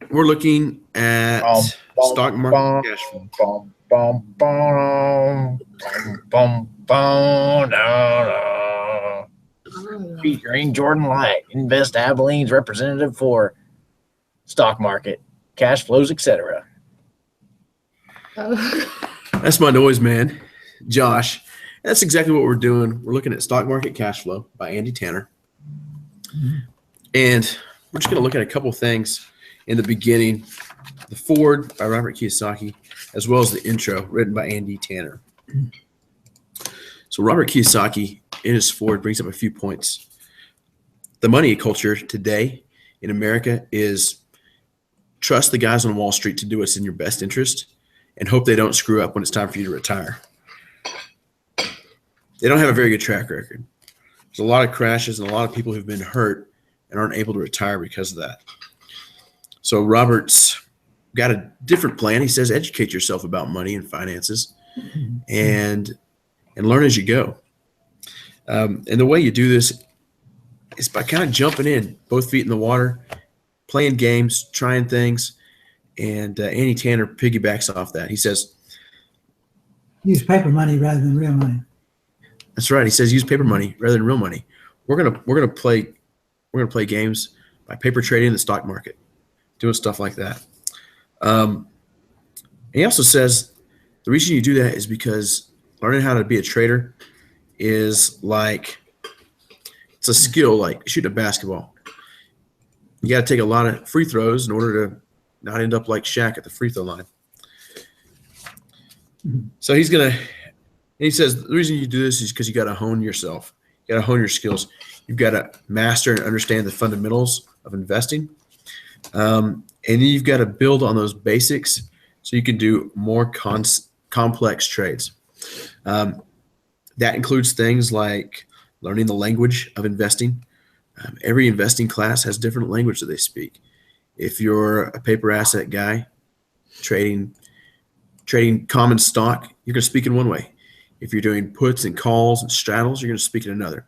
We're looking at Bum, bum, stock market bum, cash flow. bum, bum, bum, bum, bum, bum, no, no. Featuring Jordan Light, Invest Abilene's representative for stock market, cash flows, etc. That's my noise, man. Josh. That's exactly what we're doing. We're looking at Stock Market Cash Flow by Andy Tanner. And we're just going to look at a couple things in the beginning. The foreword by Robert Kiyosaki, as well as the intro written by Andy Tanner. So Robert Kiyosaki, in his foreword, brings up a few points. The money culture today in America is trust the guys on Wall Street to do what's in your best interest and hope they don't screw up when it's time for you to retire. They don't have a very good track record. There's a lot of crashes and a lot of people who've been hurt and aren't able to retire because of that. So Robert's got a different plan. He says educate yourself about money and finances and learn as you go. And the way you do this is by kind of jumping in, both feet in the water, playing games, trying things. And Andy Tanner piggybacks off that. He says, use paper money rather than real money. That's right. He says use paper money rather than real money. We're gonna play games by paper trading in the stock market, doing stuff like that. And he also says the reason you do that is because learning how to be a trader is like it's a skill like shooting a basketball. You got to take a lot of free throws in order to not end up like Shaq at the free throw line. So he says the reason you do this is because you got to hone yourself. You got to hone your skills. You've got to master and understand the fundamentals of investing. And then you've got to build on those basics so you can do more complex trades. That includes things like learning the language of investing. Every investing class has different language that they speak. If you're a paper asset guy trading common stock, you're going to speak in one way. If you're doing puts and calls and straddles, you're going to speak in another.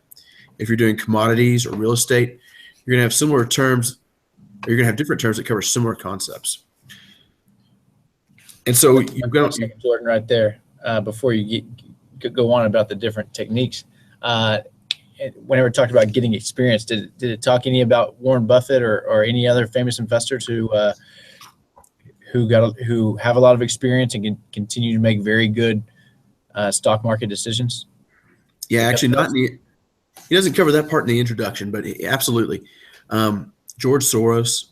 If you're doing commodities or real estate, you're going to have similar terms, or you're going to have different terms that cover similar concepts. And so you've got Jordan right there. Before you go on about the different techniques, whenever we talked about getting experience, did it talk any about Warren Buffett or any other famous investors who have a lot of experience and can continue to make very good stock market decisions? Yeah, actually, he doesn't cover that part in the introduction, but absolutely. George Soros,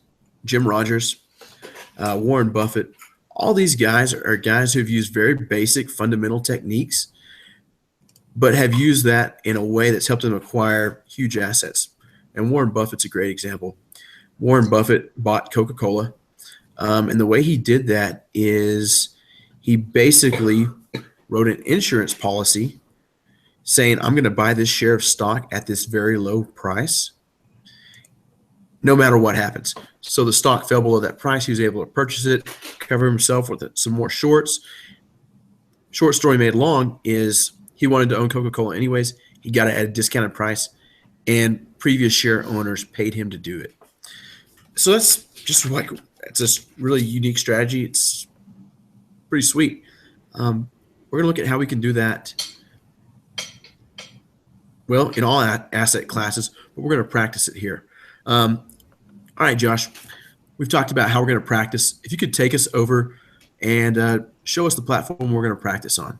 Jim Rogers, Warren Buffett, all these guys are guys who've used very basic fundamental techniques, but have used that in a way that's helped them acquire huge assets. And Warren Buffett's a great example. Warren Buffett bought Coca-Cola, and the way he did that is he basically wrote an insurance policy saying, I'm going to buy this share of stock at this very low price, no matter what happens. So the stock fell below that price. He was able to purchase it, cover himself with some more shorts. Short story made long is he wanted to own Coca-Cola anyways. He got it at a discounted price, and previous share owners paid him to do it. So that's just like it's a really unique strategy. It's pretty sweet. We're going to look at how we can do that, well, in all asset classes, but we're going to practice it here. All right, Josh, we've talked about how we're going to practice. If you could take us over and show us the platform we're going to practice on.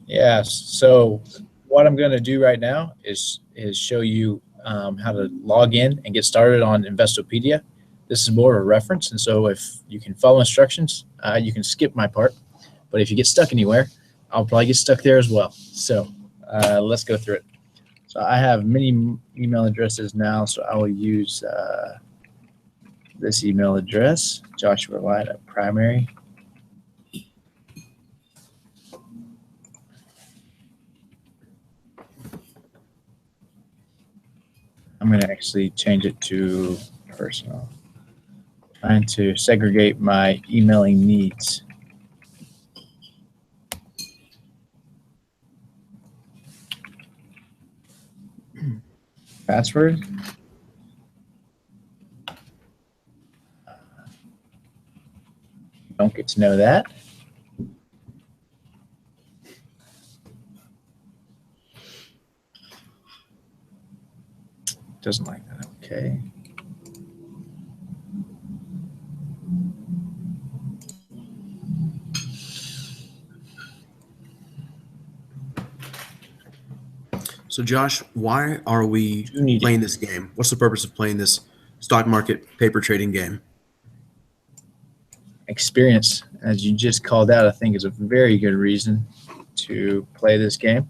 Yeah, so what I'm going to do right now is show you how to log in and get started on Investopedia. This is more of a reference, and so if you can follow instructions, you can skip my part. But if you get stuck anywhere, I'll probably get stuck there as well. So let's go through it. So I have many email addresses now, so I will use this email address, Joshua Light at primary. I'm going to actually change it to personal. Trying to segregate my emailing needs. Password. Don't get to know that. Doesn't like that. Okay. So, Josh, why are we You need playing this game? What's the purpose of playing this stock market paper trading game? Experience, as you just called out, I think is a very good reason to play this game.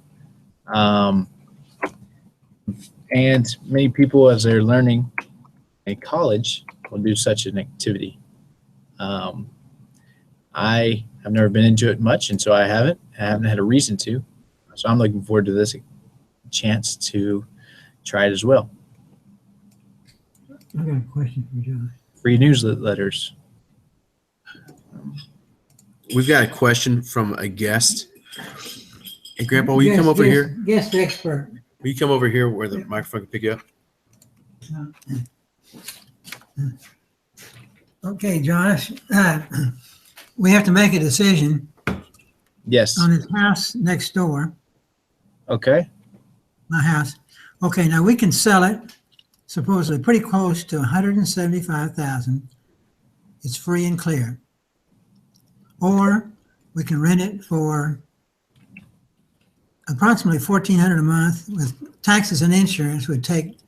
And many people, as they're learning in college, will do such an activity. I have never been into it much, and so I haven't had a reason to. So I'm looking forward to this chance to try it as well. I got a question for John. Free newsletters. We've got a question from a guest. Hey, Grandpa, will you come over here? Guest expert. Will you come over here where the microphone can pick you up? Okay, Josh. We have to make a decision Yes. on his house next door. Okay. My house. Okay, now we can sell it supposedly pretty close to 175,000. It's free and clear. Or we can rent it for approximately $1,400 a month with taxes and insurance would take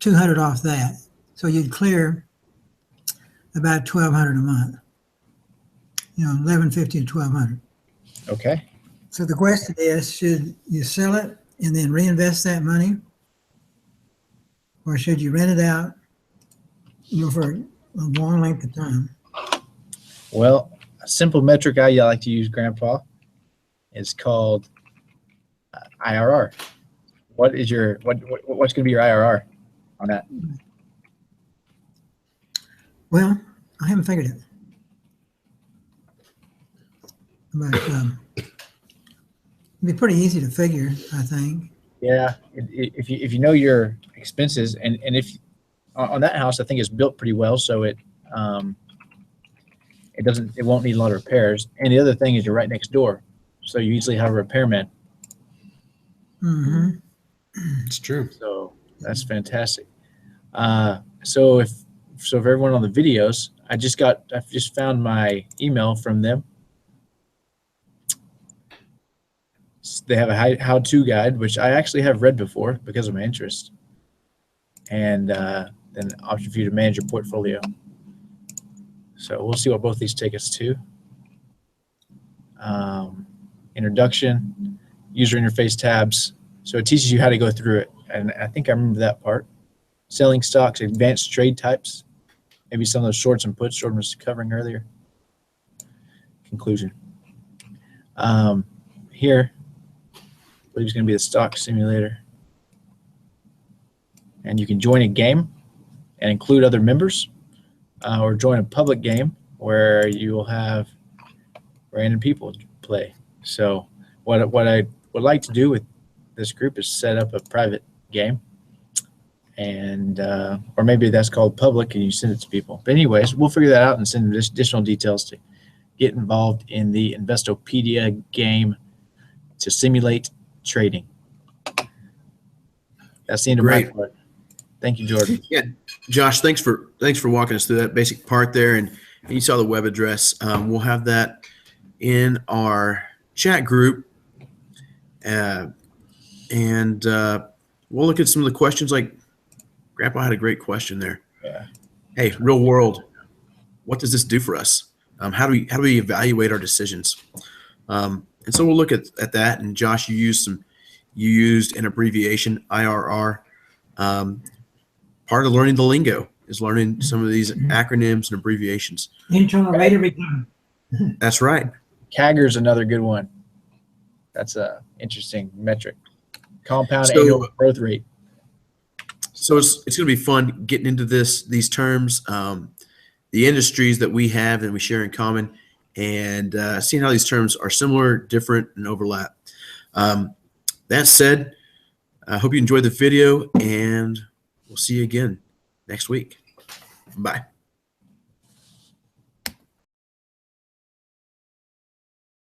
$200 off that. So you'd clear about $1,200 a month. $1,150 to $1,200. Okay. So the question is, should you sell it and then reinvest that money? Or should you rent it out, for a long length of time? Well, a simple metric I like to use, Grandpa, is called IRR. What's going to be your IRR on that? Well, I haven't figured it. But it'd be pretty easy to figure, I think. Yeah, if you know your expenses, and if on that house, I think it's built pretty well, so it won't need a lot of repairs. And the other thing is you're right next door, so you easily have a repairman. Mm-hmm. It's true. So that's fantastic. So for everyone on the videos, I've just found my email from them. They have a how-to guide, which I actually have read before because of my interest, and then an option for you to manage your portfolio. So we'll see what both these take us to. Introduction, user interface tabs. So it teaches you how to go through it, and I think I remember that part. Selling stocks, advanced trade types, maybe some of those shorts and puts Jordan was covering earlier. Conclusion. Here, I believe it's going to be the stock simulator. And you can join a game and include other members, or join a public game where you will have random people play. So what I would like to do with this group is set up a private game, and or maybe that's called public and you send it to people. But anyways, we'll figure that out and send additional details to get involved in the Investopedia game to simulate trading. That's the end of my part. Thank you, Jordan. Yeah, Josh, thanks for walking us through that basic part there, and you saw the web address. We'll have that in our chat group, and we'll look at some of the questions. Like Grandpa had a great question there. Yeah. Hey, real world, what does this do for us? How do we evaluate our decisions? And so we'll look at that. And Josh, you used an abbreviation, IRR. Part of learning the lingo is learning some of these acronyms and abbreviations. Internal rate of return. That's right. CAGR is another good one. That's a interesting metric. Compound annual growth rate. So it's going to be fun getting into these terms, the industries that we have and we share in common, and seeing how these terms are similar, different, and overlap. That said, I hope you enjoyed the video, and we'll see you again next week. Bye.